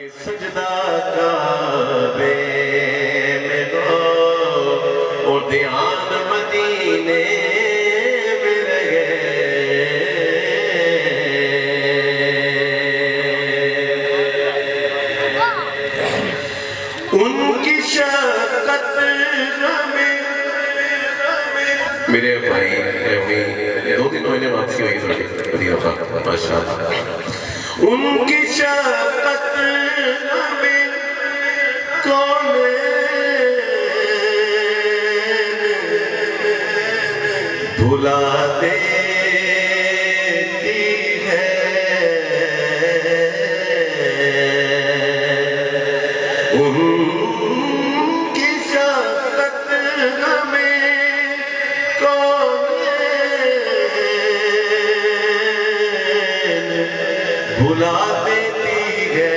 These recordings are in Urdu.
کہ سجدہ کعبے میں دو اور دھیان مدینے میں رہے ان کی شفقت ہمیں میرے بھائی امی 2-3 مہینے واپسی ہوئی تھوڑی بدیہ خان ماشاءاللہ ان کی شفقت ہمیں بھلا دیتی ہے ان کی شفقت ہمیں بھلا دیتی ہے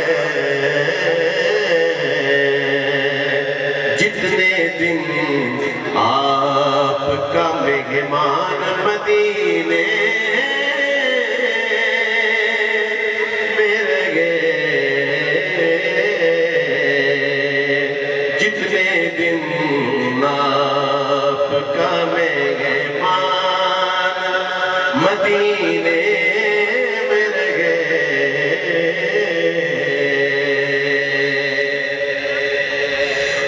جتنے دن آپ کا مہمان مدینے میں رہے جتنے دن آپ کا مہمان مدینے میں رہے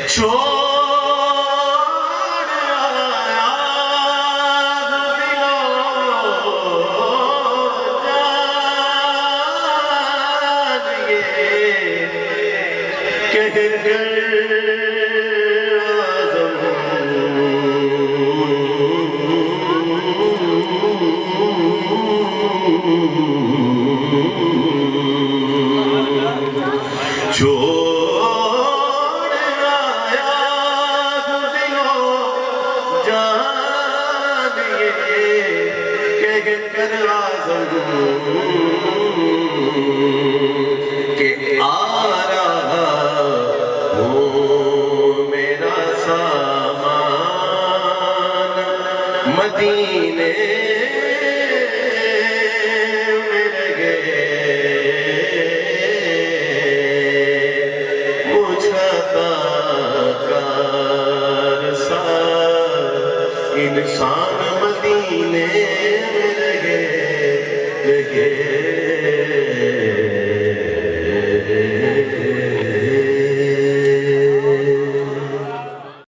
چھوڑ کہ آ رہا ہوں میرا سامان مدینے میں رہے مجھتا کار سا انسان مدینے میں رہے